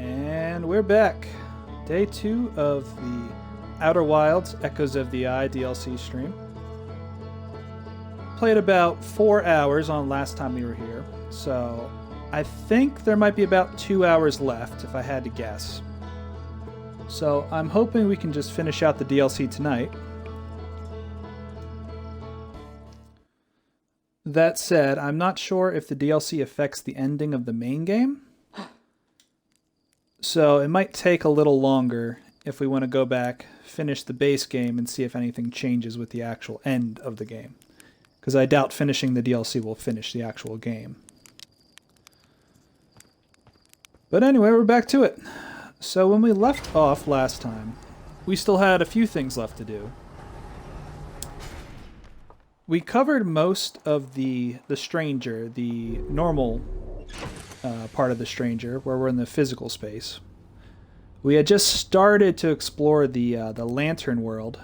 And we're back. Day 2 of the Outer Wilds Echoes of the Eye DLC stream. Played about 4 hours on last time we were here, so I think there might be about 2 hours left if I had to guess. So I'm hoping we can just finish out the DLC tonight. That said, I'm not sure if the DLC affects the ending of the main game. So it might take a little longer if we want to go back, finish the base game, and see if anything changes with the actual end of the game. Because I doubt finishing the DLC will finish the actual game. But anyway, we're back to it. So when we left off last time, we still had a few things left to do. We covered most of the Stranger, the normal part of the Stranger, where we're in the physical space. We had just started to explore the Lantern world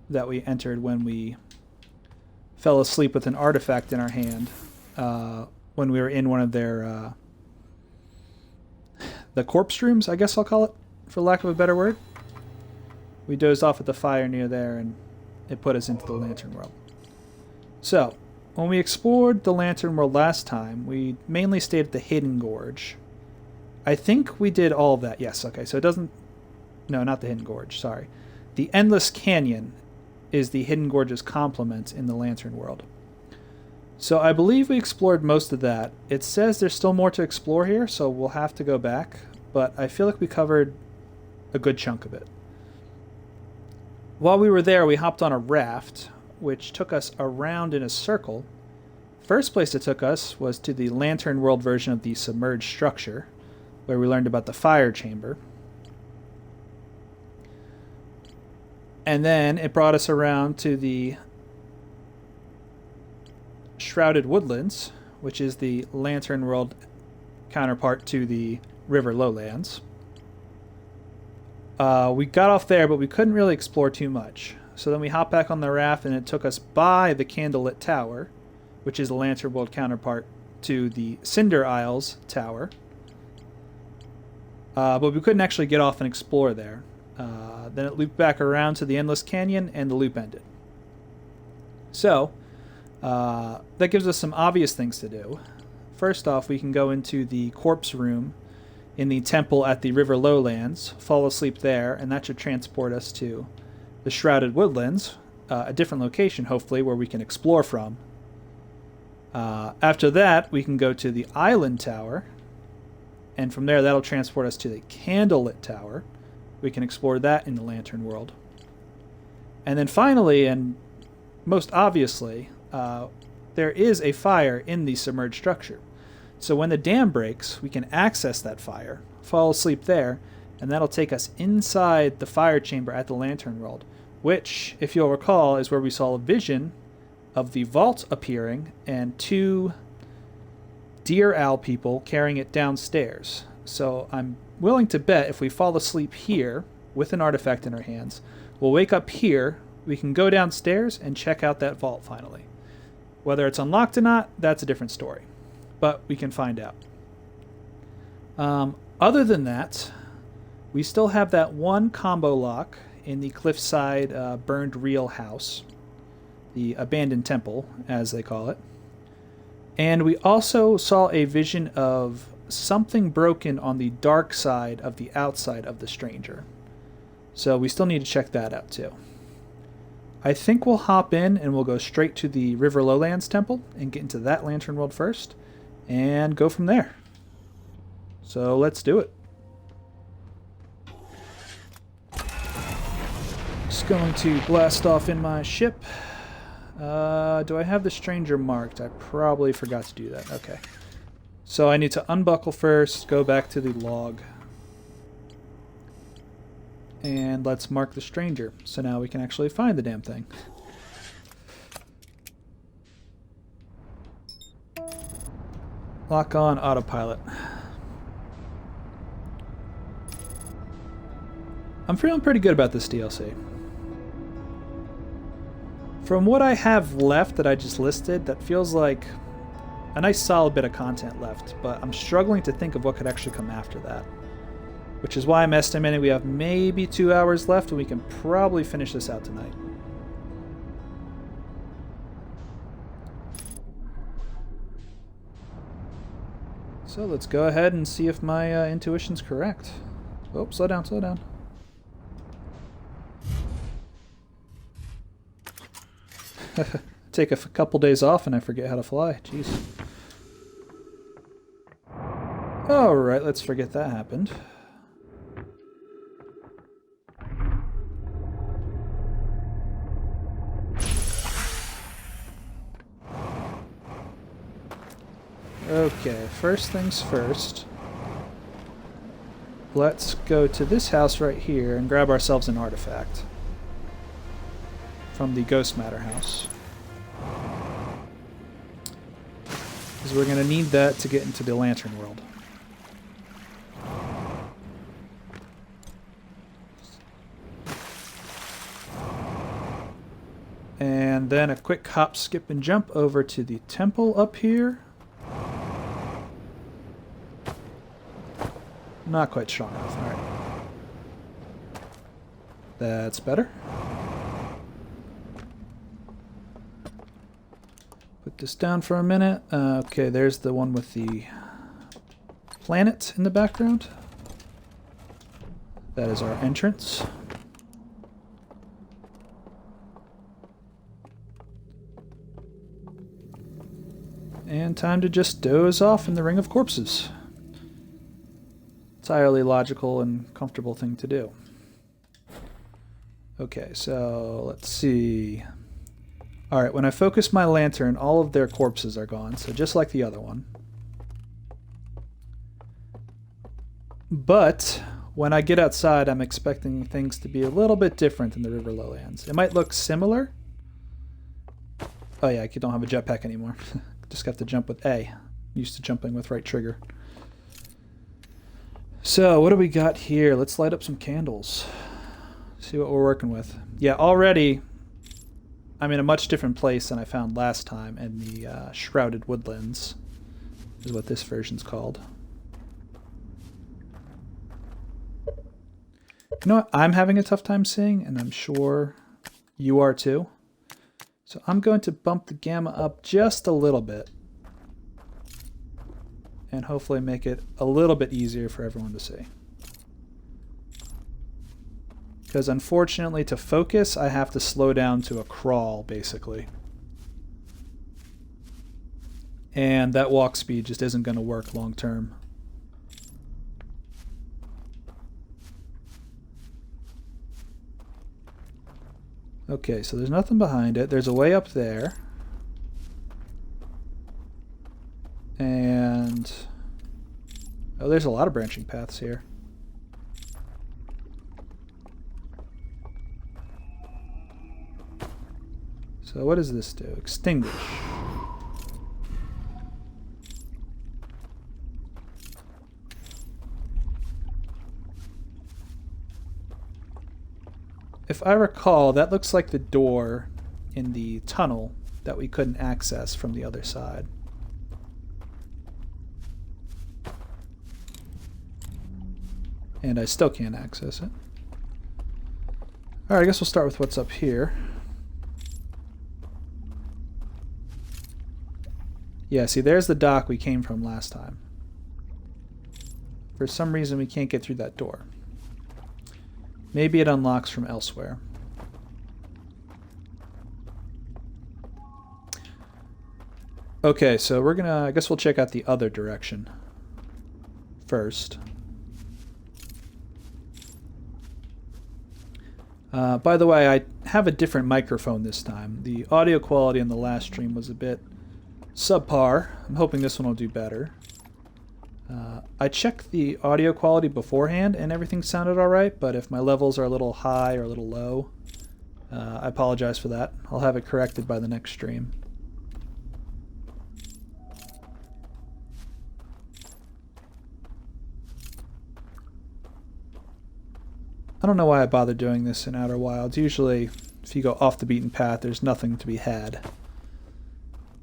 that we entered when we fell asleep with an artifact in our hand when we were in one of their the corpse rooms, I guess I'll call it, for lack of a better word. We dozed off at the fire near there, and it put us into the Lantern world. So, when we explored the Lantern world last time, we mainly stayed at the Hidden Gorge. I think we did all of that. Yes, okay, so it doesn't... No, not the Hidden Gorge, sorry. The Endless Canyon is the Hidden Gorge's complement in the Lantern world. So I believe we explored most of that. It says there's still more to explore here, so we'll have to go back, but I feel like we covered a good chunk of it. While we were there, we hopped on a raft, which took us around in a circle. First place it took us was to the Lantern world version of the submerged structure, where we learned about the fire chamber. And then it brought us around to the Shrouded Woodlands, which is the Lantern world counterpart to the River Lowlands. We got off there, but we couldn't really explore too much. So then we hopped back on the raft, and it took us by the Candlelit Tower, which is the Lantern world counterpart to the Cinder Isles Tower. But we couldn't actually get off and explore there. Then it looped back around to the Endless Canyon, and the loop ended. So, that gives us some obvious things to do. First off, we can go into the corpse room in the temple at the River Lowlands, fall asleep there, and that should transport us to the Shrouded Woodlands, a different location, hopefully, where we can explore from. After that, we can go to the Island Tower, and from there, that'll transport us to the Candlelit Tower. We can explore that in the Lantern world. And then finally, and most obviously, there is a fire in the submerged structure. So when the dam breaks, we can access that fire, fall asleep there, and that'll take us inside the fire chamber at the Lantern world, which, if you'll recall, is where we saw a vision of the vault appearing and 2 deer owl people carrying it downstairs. So I'm willing to bet if we fall asleep here with an artifact in our hands, we'll wake up here, we can go downstairs and check out that vault finally. Whether it's unlocked or not, that's a different story. But we can find out. Other than that, we still have that one combo lock in the cliffside burned real house. The abandoned temple, as they call it. And we also saw a vision of something broken on the dark side of the outside of the Stranger. So we still need to check that out too. I think we'll hop in and we'll go straight to the River Lowlands temple and get into that Lantern world first and go from there. So let's do it. Just going to blast off in my ship. Do I have the Stranger marked? I probably forgot to do that. Okay. So I need to unbuckle first, go back to the log. And let's mark the Stranger. So now we can actually find the damn thing. Lock on autopilot. I'm feeling pretty good about this DLC. From what I have left that I just listed, that feels like a nice solid bit of content left, but I'm struggling to think of what could actually come after that. which is why I'm estimating we have maybe 2 hours left, and we can probably finish this out tonight. So let's go ahead and see if my intuition's correct. Oh, slow down, slow down. Take a couple days off and I forget how to fly. Jeez. Alright, let's forget that happened. Okay, first things first. Let's go to this house right here and grab ourselves an artifact from the Ghost Matter house. Because we're going to need that to get into the Lantern World. And then a quick hop, skip, and jump over to the temple up here. Not quite strong enough. Alright. That's better. Put this down for a minute. Okay, there's the one with the planet in the background. That is our entrance. And time to just doze off in the Ring of Corpses. Entirely logical and comfortable thing to do. Okay, so let's see. Alright, when I focus my lantern, all of their corpses are gone, so just like the other one. But when I get outside, I'm expecting things to be a little bit different in the River Lowlands. It might look similar. Oh yeah, I don't have a jetpack anymore. Just have to jump with A. I'm used to jumping with right trigger. So, what do we got here? Let's light up some candles. See what we're working with. Yeah, already I'm in a much different place than I found last time, in the Shrouded Woodlands is what this version's called. You know what I'm having a tough time seeing, and I'm sure you are too. So I'm going to bump the gamma up just a little bit. And hopefully make it a little bit easier for everyone to see. Because unfortunately, to focus, I have to slow down to a crawl, basically. And that walk speed just isn't going to work long term. Okay, so there's nothing behind it. There's a way up there. And oh, there's a lot of branching paths here. So what does this do? Extinguish. If I recall, that looks like the door in the tunnel that we couldn't access from the other side. And I still can't access it. Alright, I guess we'll start with what's up here. Yeah, see, there's the dock we came from last time. For some reason, we can't get through that door. Maybe it unlocks from elsewhere. Okay, so we're gonna... I guess we'll check out the other direction first. By the way, I have a different microphone this time. The audio quality in the last stream was a bit subpar. I'm hoping this one will do better. I checked the audio quality beforehand and everything sounded alright, but if my levels are a little high or a little low, I apologize for that. I'll have it corrected by the next stream. I don't know why I bother doing this in Outer Wilds. Usually, if you go off the beaten path, there's nothing to be had.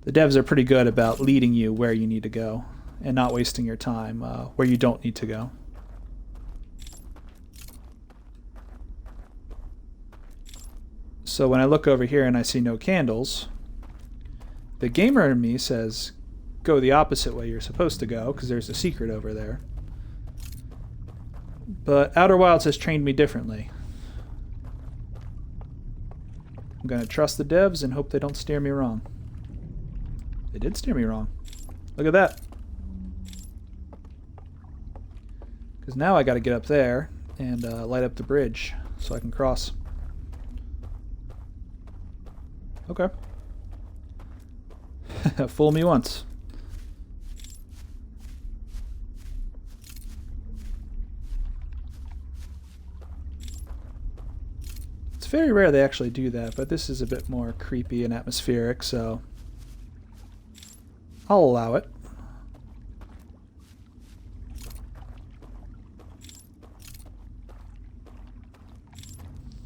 The devs are pretty good about leading you where you need to go, and not wasting your time where you don't need to go. So when I look over here and I see no candles, the gamer in me says, go the opposite way you're supposed to go, because there's a secret over there. But Outer Wilds has trained me differently. I'm going to trust the devs and hope they don't steer me wrong. They did steer me wrong. Look at that. Because now I got to get up there and light up the bridge so I can cross. Okay. Fool me once. It's very rare they actually do that, but this is a bit more creepy and atmospheric, so I'll allow it.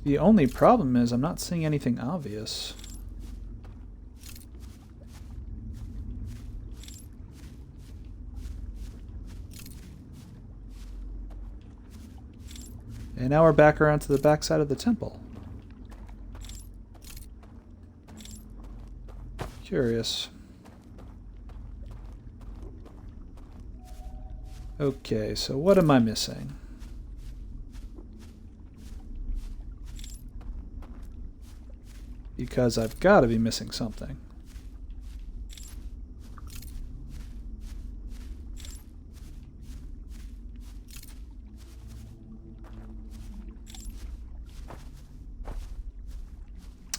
The only problem is I'm not seeing anything obvious. And now we're back around to the back side of the temple. Curious. Okay, so what am I missing? Because I've got to be missing something.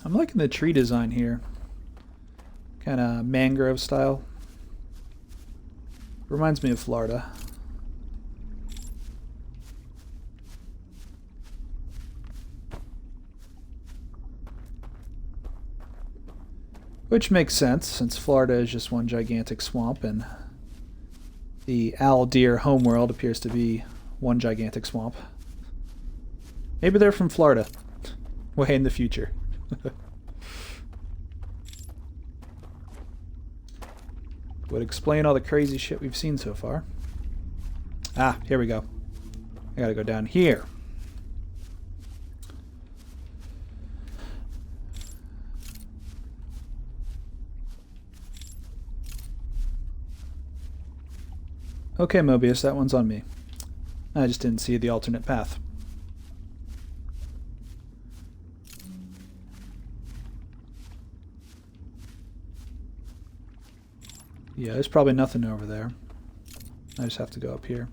I'm liking the tree design here. Kind of mangrove style. Reminds me of Florida. Which makes sense, since Florida is just one gigantic swamp, and the owl deer homeworld appears to be one gigantic swamp. Maybe they're from Florida. Way in the future. Would explain all the crazy shit we've seen so far. Ah, here we go. I gotta go down here. Okay, Mobius, that one's on me. I just didn't see the alternate path. Yeah, there's probably nothing over there. I just have to go up here.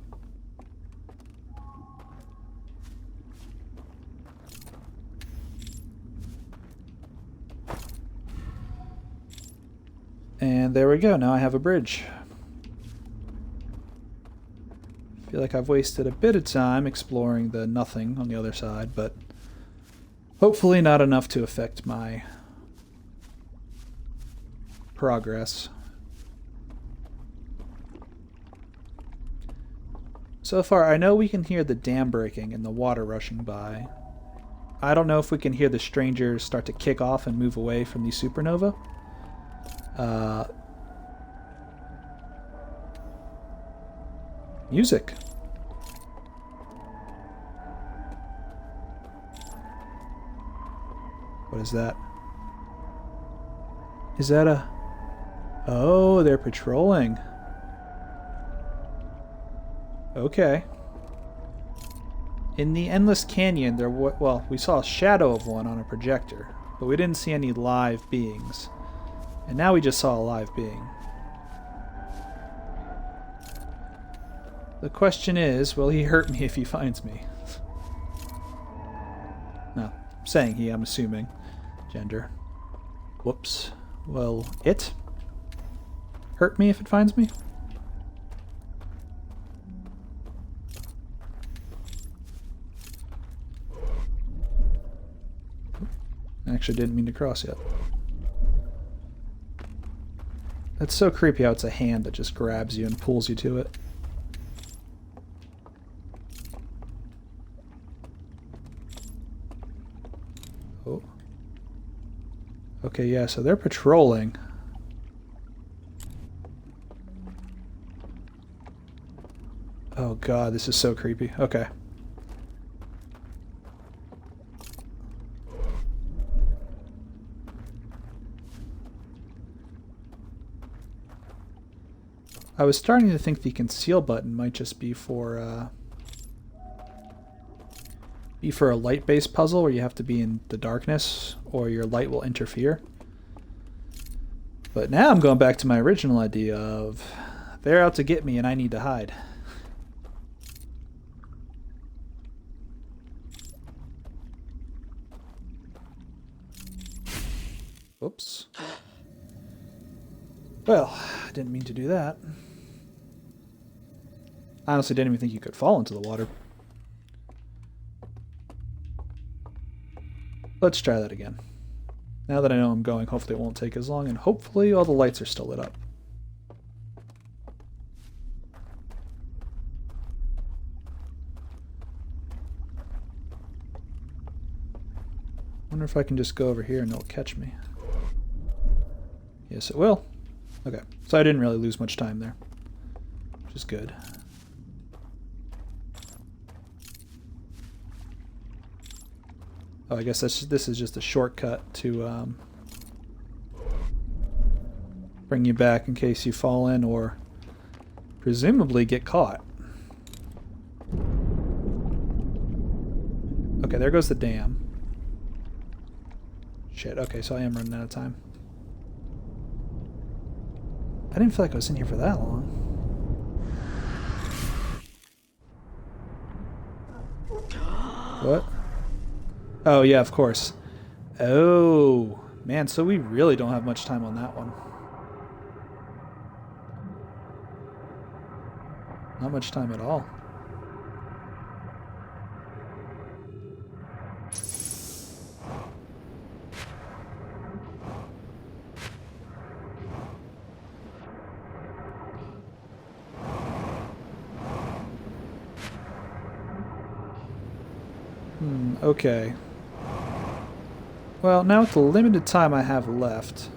And there we go, now I have a bridge. I feel like I've wasted a bit of time exploring the nothing on the other side, but hopefully not enough to affect my progress. So far, I know we can hear the dam breaking and the water rushing by. I don't know if we can hear the strangers start to kick off and move away from the supernova. Music. What is that? Is that a... Oh, they're patrolling. Okay. In the Endless Canyon, there well, we saw a shadow of one on a projector, but we didn't see any live beings. And now we just saw a live being. The question is, will he hurt me if he finds me? No, I'm saying he, I'm assuming. Gender. Whoops. Well, it? Hurt me if it finds me? I actually didn't mean to cross yet. That's so creepy how it's a hand that just grabs you and pulls you to it. Oh. Okay, yeah, so they're patrolling. Oh god, this is so creepy. Okay. I was starting to think the conceal button might just be for a light-based puzzle where you have to be in the darkness or your light will interfere. But now I'm going back to my original idea of they're out to get me and I need to hide. Oops. Well, I didn't mean to do that. I honestly didn't even think you could fall into the water. Let's try that again. Now that I know I'm going, hopefully it won't take as long, and hopefully all the lights are still lit up. Wonder if I can just go over here and it'll catch me. Yes, it will. Okay, so I didn't really lose much time there, which is good. Oh, I guess this is just a shortcut to bring you back in case you fall in or presumably get caught. Okay, there goes the dam. Shit, okay, so I am running out of time. I didn't feel like I was in here for that long. What? Oh, yeah, of course. Oh, man, so we really don't have much time on that one. Not much time at all. Okay. Well, now with the limited time I have left,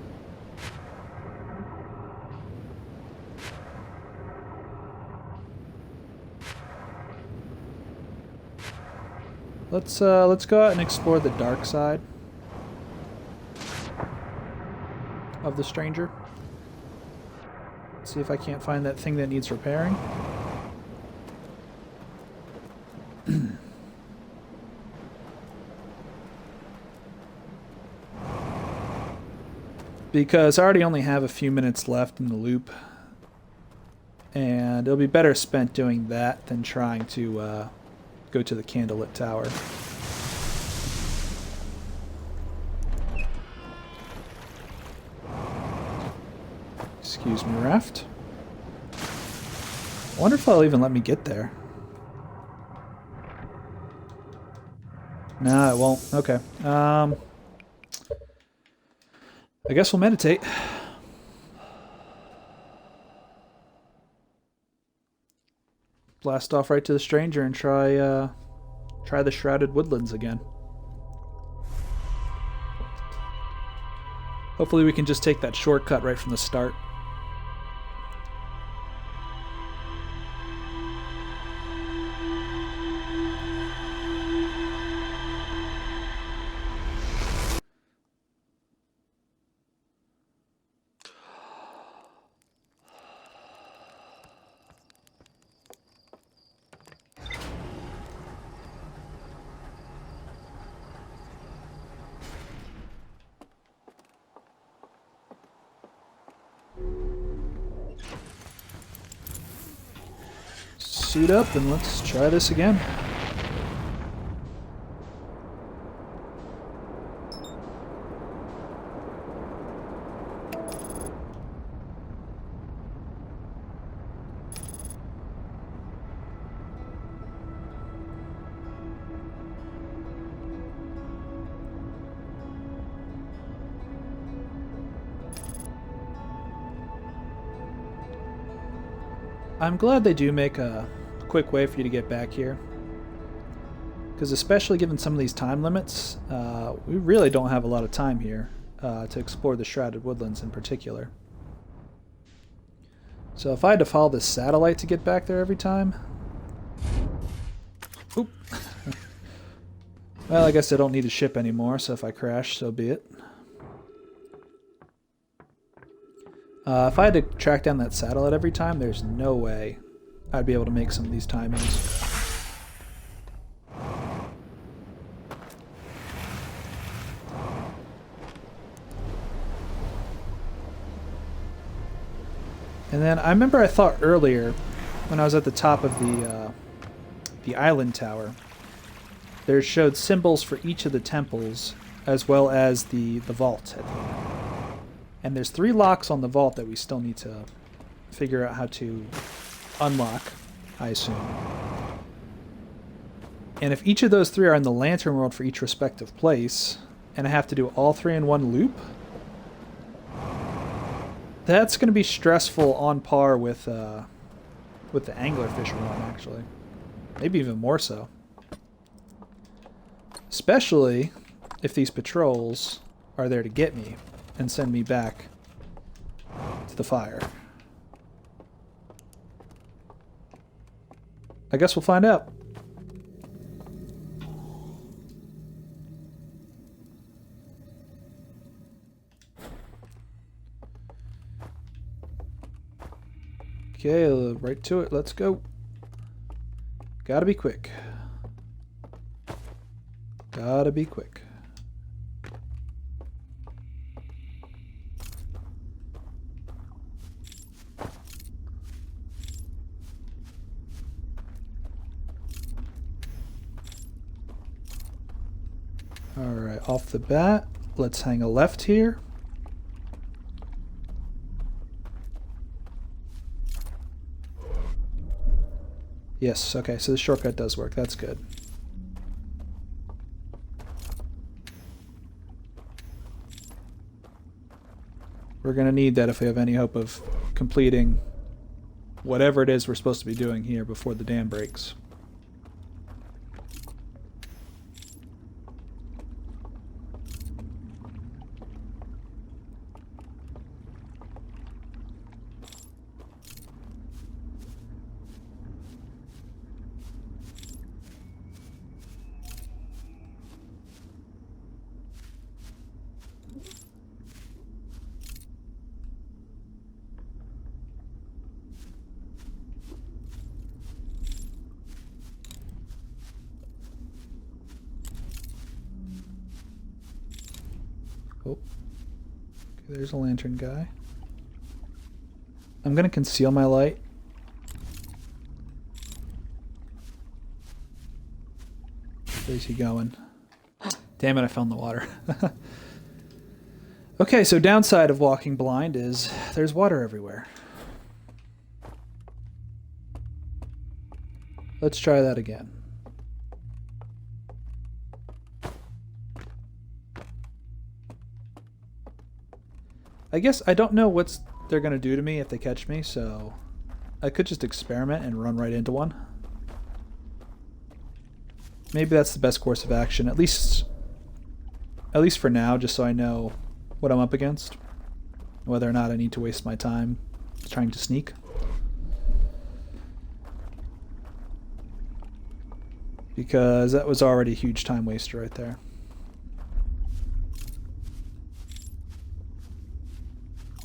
let's go out and explore the dark side of the stranger. See if I can't find that thing that needs repairing. Because I already only have a few minutes left in the loop, and it'll be better spent doing that than trying to go to the candlelit tower. Excuse me, raft. I wonder if they'll even let me get there. Nah, it won't. Okay. I guess we'll meditate. Blast off right to the stranger and try the Shrouded Woodlands again. Hopefully we can just take that shortcut right from the start. Suit up and let's try this again. I'm glad they do make a quick way for you to get back here, because especially given some of these time limits, we really don't have a lot of time here to explore the Shrouded Woodlands in particular. So if I had to follow this satellite to get back there every time... Oop. Well, I guess I don't need a ship anymore, so if I crash, so be it. If I had to track down that satellite every time, there's no way I'd be able to make some of these timings. And then I remember I thought earlier, when I was at the top of the island tower, there showed symbols for each of the temples, as well as the vault at the end. And there's 3 locks on the vault that we still need to figure out how to unlock, I assume. And if each of those 3 are in the Lantern World for each respective place, and I have to do all 3 in one loop, that's going to be stressful on par with the Anglerfish one, actually. Maybe even more so. Especially if these patrols are there to get me and send me back to the fire. I guess we'll find out. Okay, right to it. Let's go. Gotta be quick. Gotta be quick. Alright, off the bat, let's hang a left here. Yes, okay, so the shortcut does work. That's good. We're going to need that if we have any hope of completing whatever it is we're supposed to be doing here before the dam breaks. Oh. Okay, there's a lantern guy. I'm going to conceal my light. Where's he going? Damn it, I fell in the water. Okay, so downside of walking blind is there's water everywhere. Let's try that again. I guess I don't know what they're going to do to me if they catch me, so I could just experiment and run right into one. Maybe that's the best course of action, at least for now, just so I know what I'm up against. Whether or not I need to waste my time trying to sneak. Because that was already a huge time waster right there.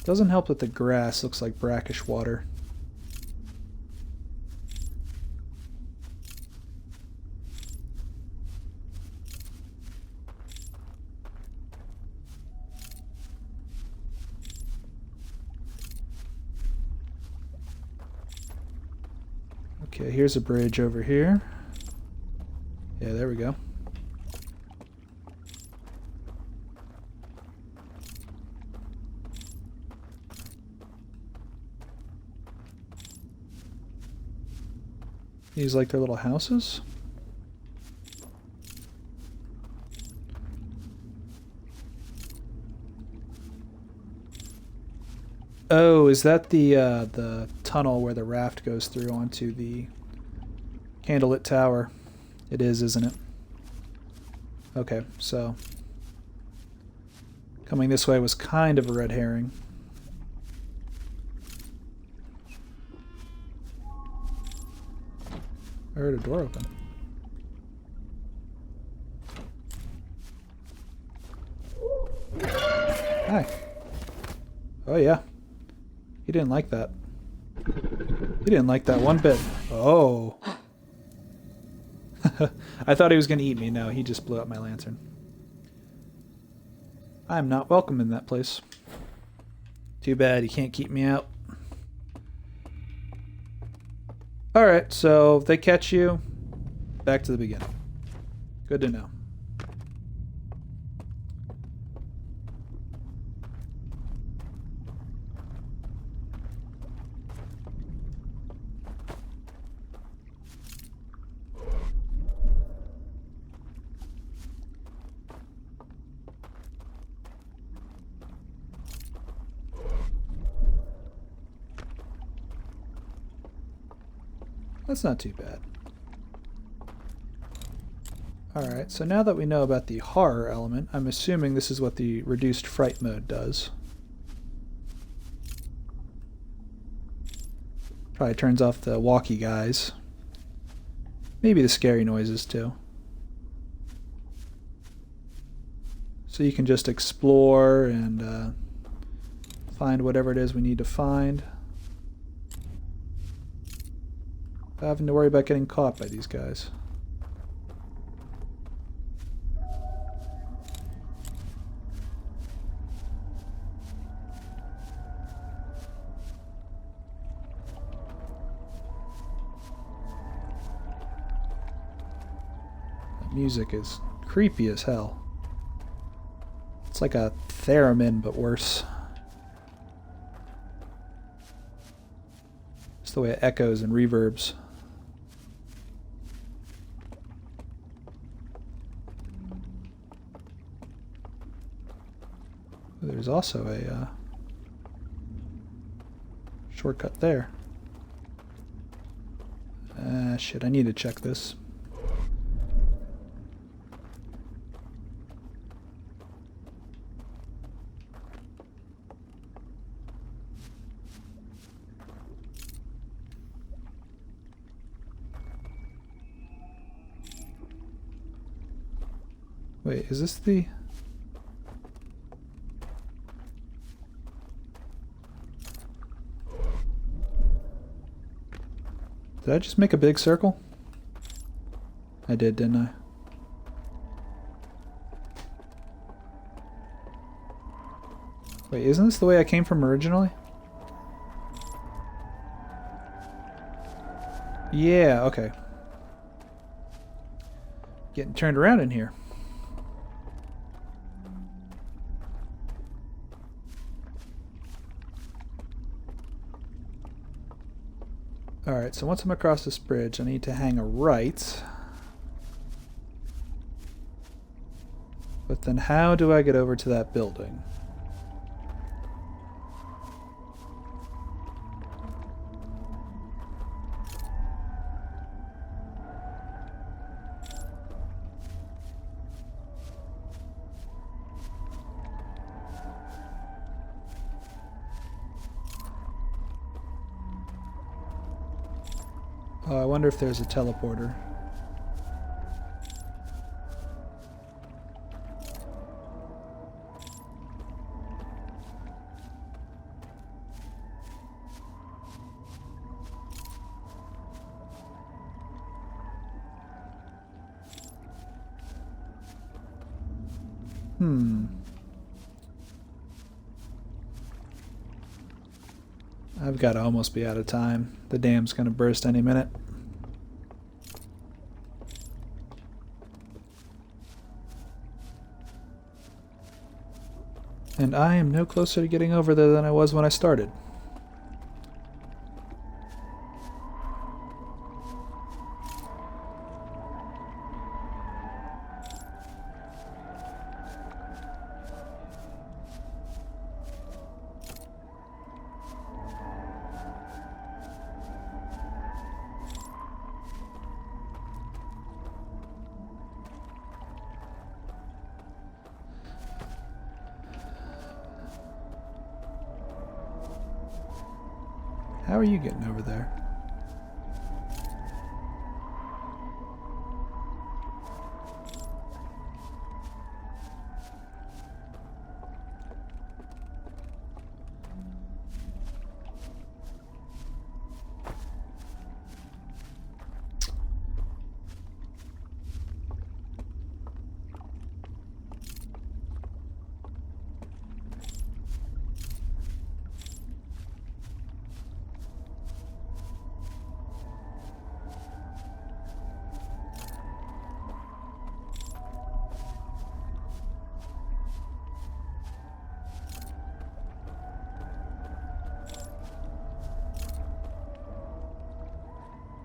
Doesn't help that the grass looks like brackish water. Okay, here's a bridge over here. Yeah, there we go. These like their little houses. Oh, is that the tunnel where the raft goes through onto the candlelit tower? It is, isn't it? Okay, so coming this way was kind of a red herring. I heard a door open. Hi. Oh yeah. He didn't like that. He didn't like that one bit. Oh. I thought he was going to eat me. No, he just blew up my lantern. I'm not welcome in that place. Too bad he can't keep me out. Alright, so if they catch you, back to the beginning. Good to know. That's not too bad. Alright, so now that we know about the horror element, I'm assuming this is what the reduced fright mode does. Probably turns off the walkie guys. Maybe the scary noises too. So you can just explore and find whatever it is we need to find. Without having to worry about getting caught by these guys. The music is creepy as hell. It's like a theremin, but worse. It's the way it echoes and reverbs. There's also a shortcut there. Shit, I need to check this. Wait, is this the... Did I just make a big circle? I did, didn't I? Wait, isn't this the way I came from originally? Yeah, okay. Getting turned around in here. Alright, so once I'm across this bridge, I need to hang a right. But then how do I get over to that building? Oh, I wonder if there's a teleporter. I've got to almost be out of time. The dam's gonna burst any minute. And I am no closer to getting over there than I was when I started. How are you getting over there?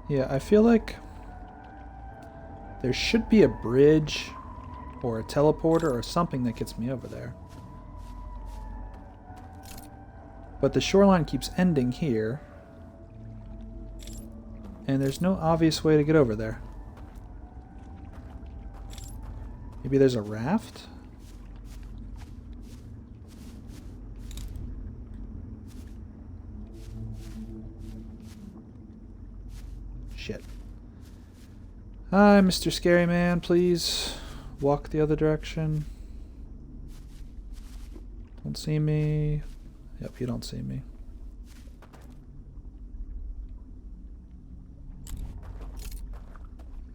Yeah, I feel like there should be a bridge or a teleporter or something that gets me over there. But the shoreline keeps ending here. And there's no obvious way to get over there. Maybe there's a raft? Shit. Hi, Mr. Scary Man, please walk the other direction. Don't see me. Yep, you don't see me.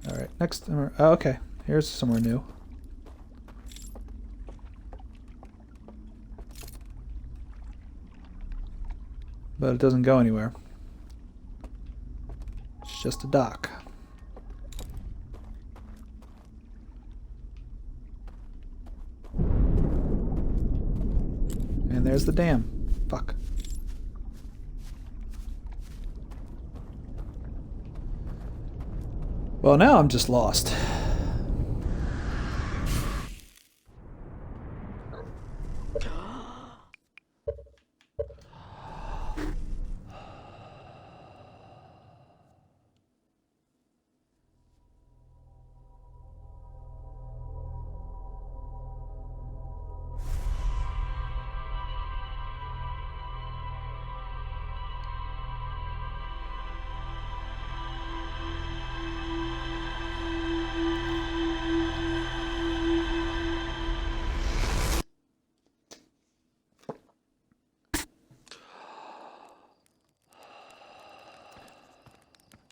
Alright, next. Oh, okay, here's somewhere new. But it doesn't go anywhere. It's just a dock. And there's the dam. Fuck. Well, now I'm just lost.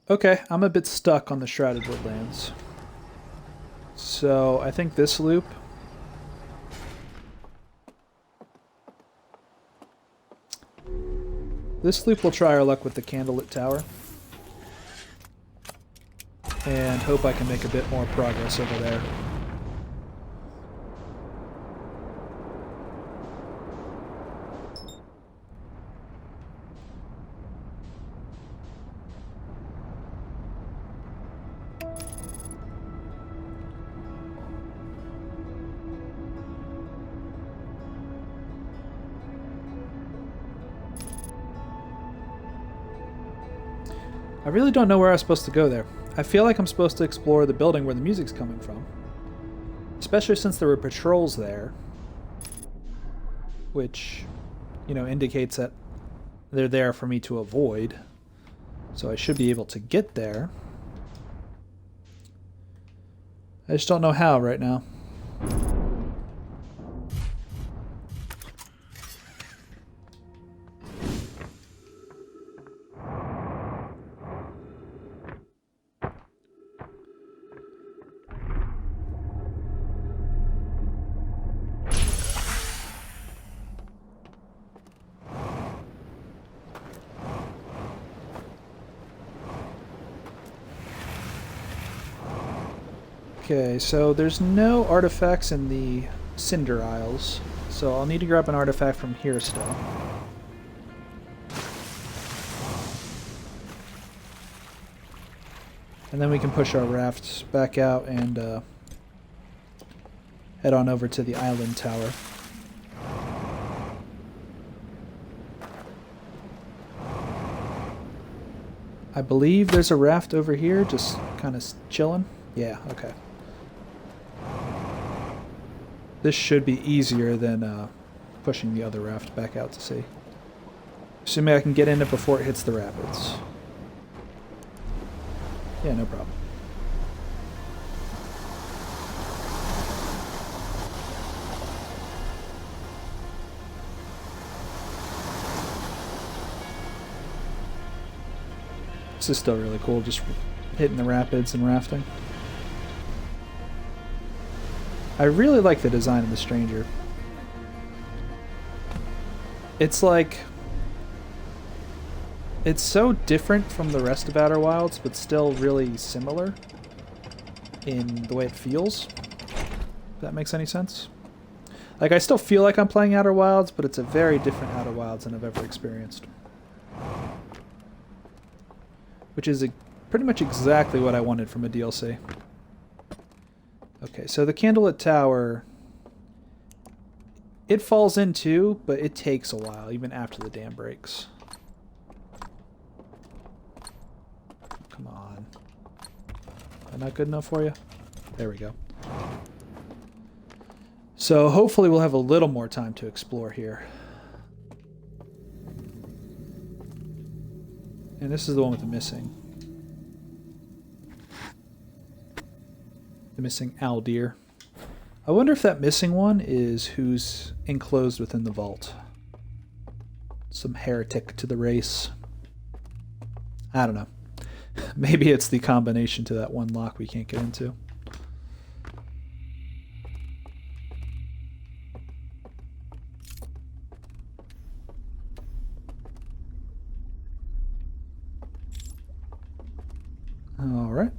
Okay, I'm a bit stuck on the Shrouded Woodlands. So I think this loop... This loop will try our luck with the Candlelit Tower. And hope I can make a bit more progress over there. I really don't know where I'm supposed to go there. I feel like I'm supposed to explore the building where the music's coming from. Especially since there were patrols there. Which, you know, indicates that they're there for me to avoid. So I should be able to get there. I just don't know how right now. Okay, so there's no artifacts in the Cinder Isles, so I'll need to grab an artifact from here still. And then we can push our rafts back out and head on over to the island tower. I believe there's a raft over here, just kind of chilling. Yeah, okay. This should be easier than pushing the other raft back out to sea. Assuming I can get in it before it hits the rapids. Yeah, no problem. This is still really cool, just hitting the rapids and rafting. I really like the design of the Stranger. It's like... It's so different from the rest of Outer Wilds, but still really similar in the way it feels. If that makes any sense. Like, I still feel like I'm playing Outer Wilds, but it's a very different Outer Wilds than I've ever experienced. Which is pretty much exactly what I wanted from a DLC. Okay, so the Candlelit Tower, it falls in too, but it takes a while, even after the dam breaks. Come on. Am I not good enough for you? There we go. So hopefully we'll have a little more time to explore here. And this is the one with the missing. The missing Aldir. I wonder if that missing one is who's enclosed within the vault. Some heretic to the race. I don't know. Maybe it's the combination to that one lock we can't get into. All right.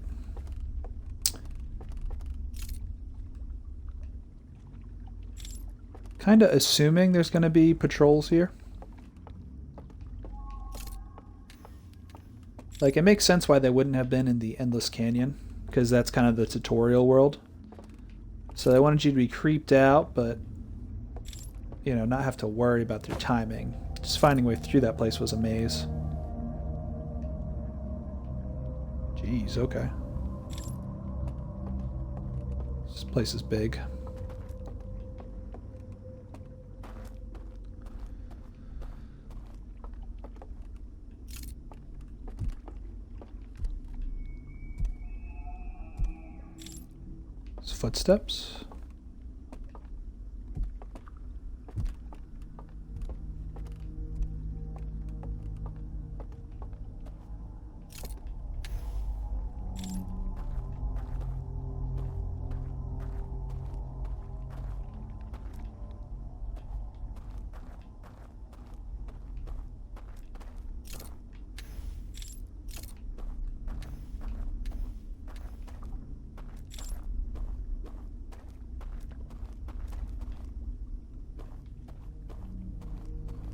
Kind of assuming there's going to be patrols here. Like, it makes sense why they wouldn't have been in the Endless Canyon, because that's kind of the tutorial world. So they wanted you to be creeped out, but, you know, not have to worry about their timing. Just finding a way through that place was a maze. Jeez, okay. This place is big. Footsteps.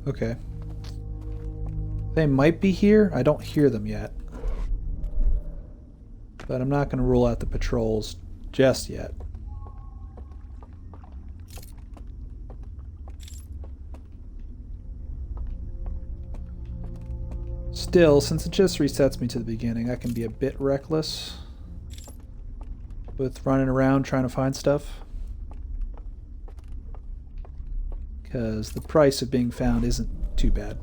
Okay. They might be here. I don't hear them yet. But I'm not going to rule out the patrols just yet. Still, since it just resets me to the beginning, I can be a bit reckless with running around trying to find stuff. Because the price of being found isn't too bad.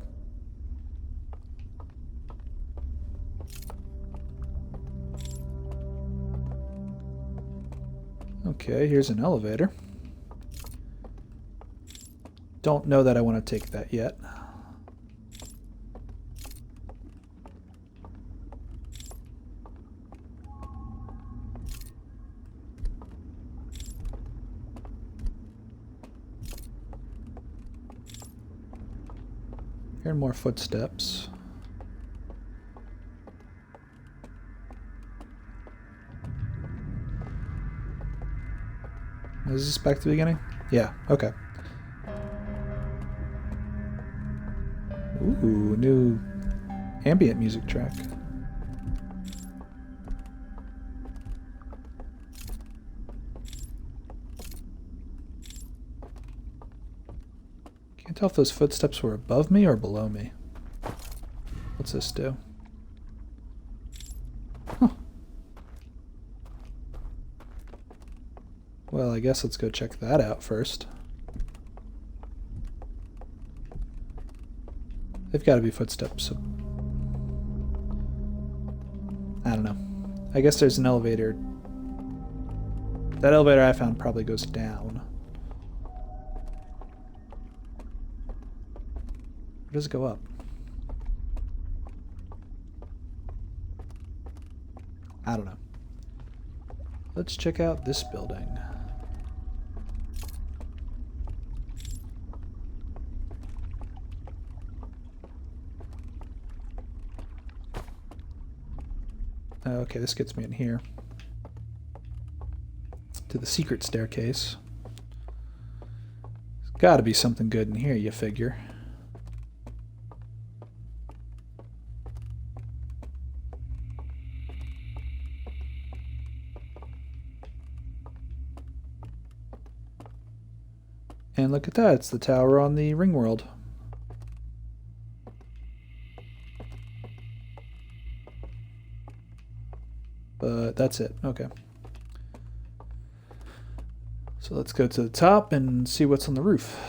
Okay, here's an elevator. Don't know that I want to take that yet. Hearing more footsteps. Is this back to the beginning? Yeah, okay. Ooh, new ambient music track. Can't tell if those footsteps were above me or below me. What's this do? Huh. Well, I guess let's go check that out first. They've got to be footsteps. So I don't know. I guess there's an elevator. That elevator I found probably goes down. Where does it go up? I don't know. Let's check out this building. Okay, this gets me in here. To the secret staircase. There's gotta be something good in here, you figure. And look at that, it's the tower on the ring world. But that's it. Okay. So let's go to the top and see what's on the roof.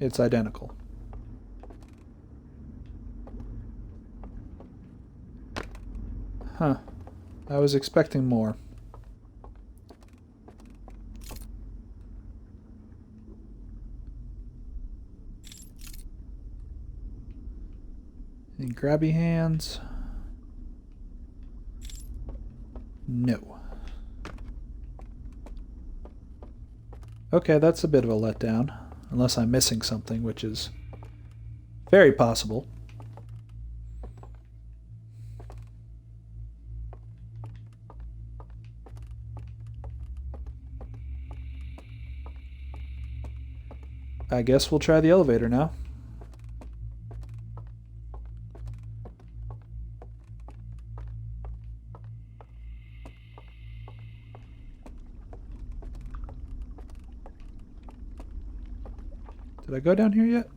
It's identical. Huh. I was expecting more. Any grabby hands? No. Okay, that's a bit of a letdown. Unless I'm missing something, which is very possible. I guess we'll try the elevator now. Did I go down here yet?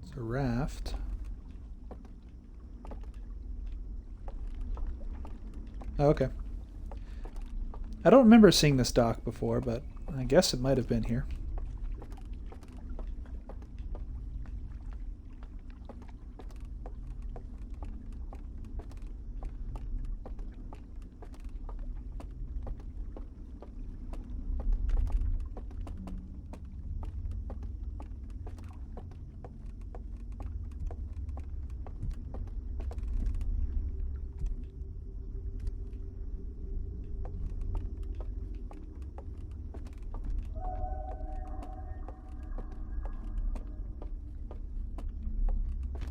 It's a raft. Oh, okay. I don't remember seeing this dock before, but I guess it might have been here.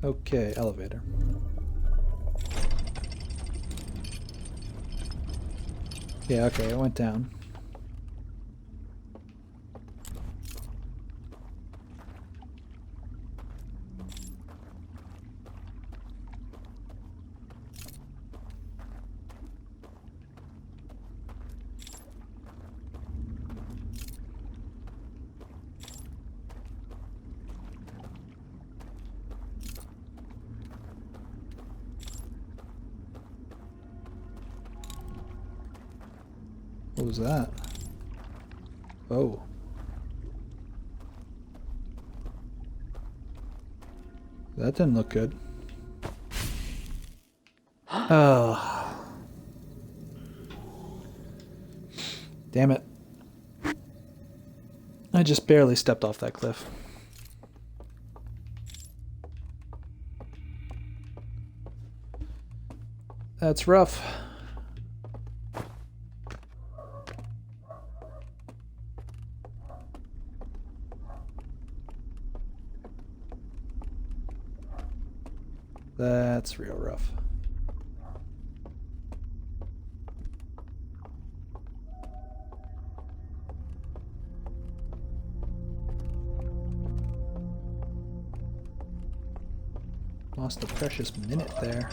Okay, elevator. Yeah, okay, it went down. What was that? Oh. That didn't look good. Oh. Damn it. I just barely stepped off that cliff. That's rough. That's real rough. Lost a precious minute there.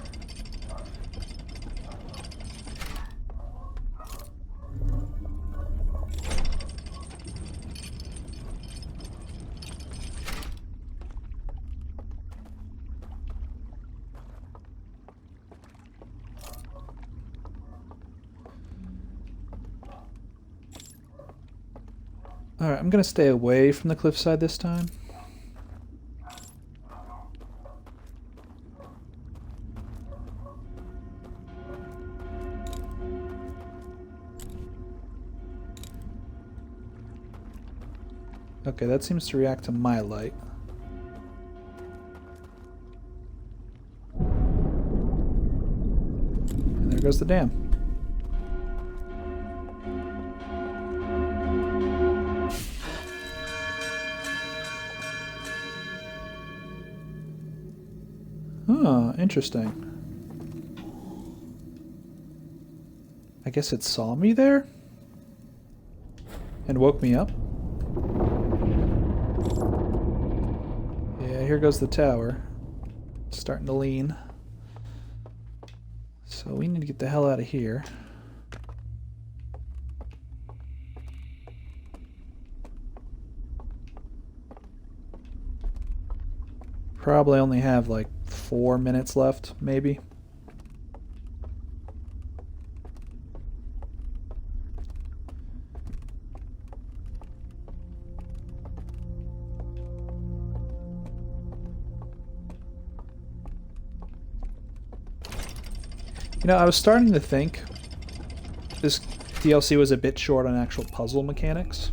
Alright, I'm gonna stay away from the cliffside this time. Okay, that seems to react to my light. And there goes the dam. Huh, interesting. I guess it saw me there? And woke me up? Yeah, here goes the tower. It's starting to lean. So we need to get the hell out of here. Probably only have like 4 minutes left, maybe. You know, I was starting to think this DLC was a bit short on actual puzzle mechanics.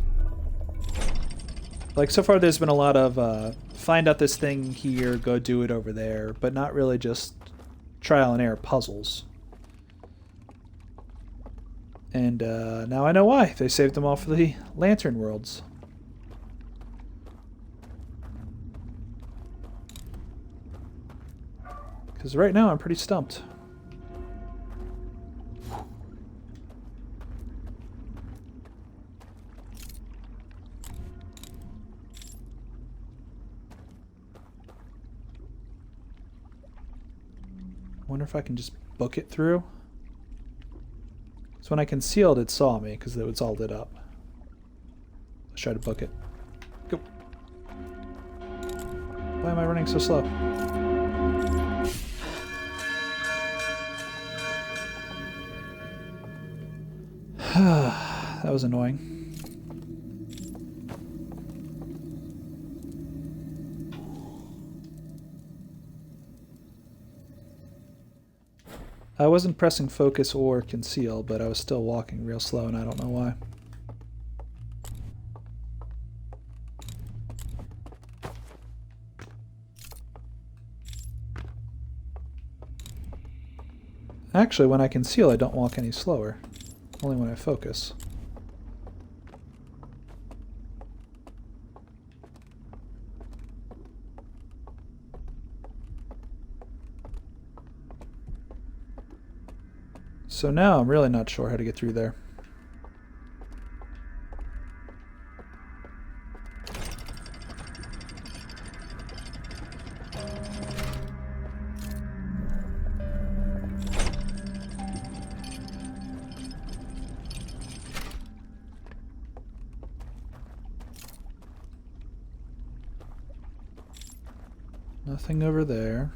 Like, so far there's been a lot of find out this thing here, go do it over there, but not really just trial and error puzzles. And now I know why. They saved them all for the Lantern Worlds. Because right now I'm pretty stumped. Wonder if I can just book it through. So when I concealed, it saw me because it was all lit up. Let's try to book it. Go. Why am I running so slow? That was annoying. I wasn't pressing focus or conceal, but I was still walking real slow, and I don't know why. Actually, when I conceal, I don't walk any slower. Only when I focus. So now I'm really not sure how to get through there. Nothing over there.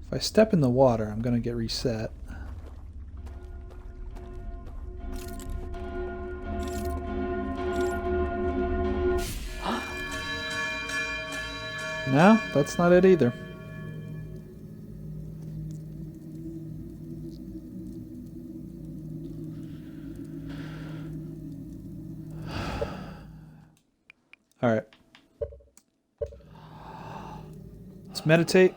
If I step in the water, I'm going to get reset. No, that's not it either. Alright. Let's meditate,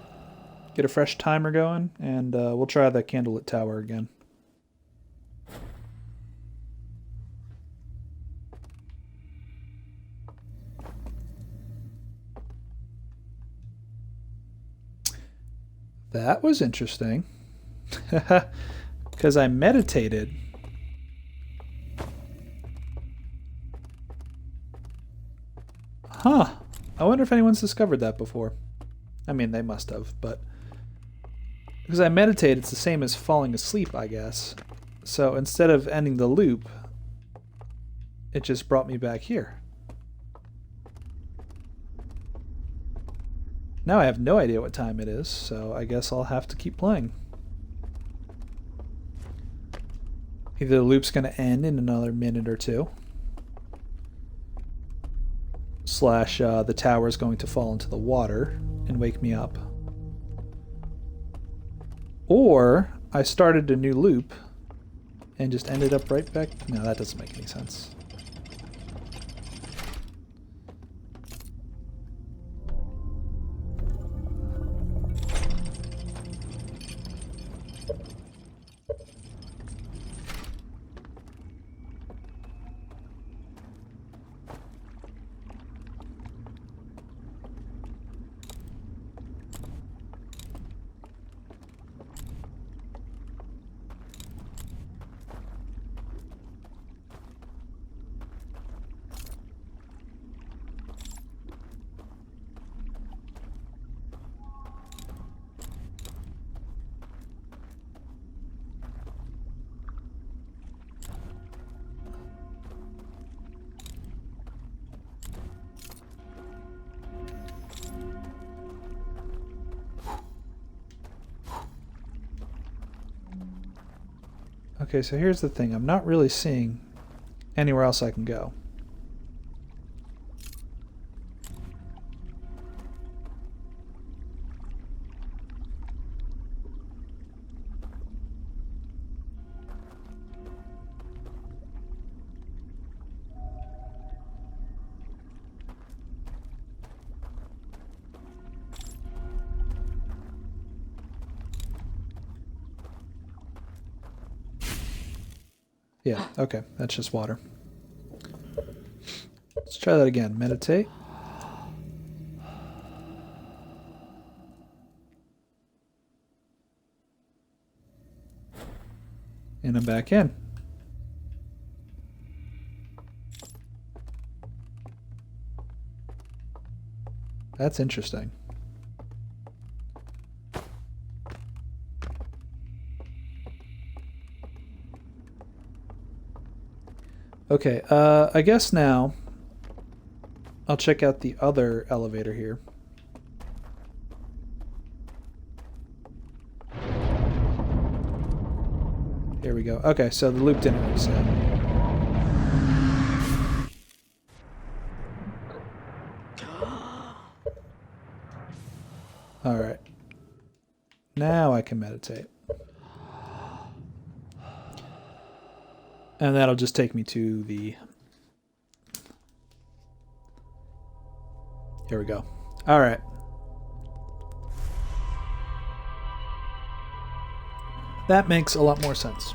get a fresh timer going, and we'll try the candlelit tower again. That was interesting. Because I meditated. Huh. I wonder if anyone's discovered that before. I mean, they must have, but... Because I meditate, it's the same as falling asleep, I guess. So instead of ending the loop, it just brought me back here. Now I have no idea what time it is, so I guess I'll have to keep playing. Either the loop's going to end in another minute or two, slash the tower's going to fall into the water and wake me up. Or I started a new loop and just ended up right back... No, that doesn't make any sense. Okay, so here's the thing. I'm not really seeing anywhere else I can go. Yeah, okay, that's just water. Let's try that again. Meditate. And I'm back in. That's interesting. Okay, I guess now I'll check out the other elevator here. Here we go. Okay, so the loop didn't reset. Alright. Now I can meditate. And that'll just take me to the... Here we go. Alright. That makes a lot more sense.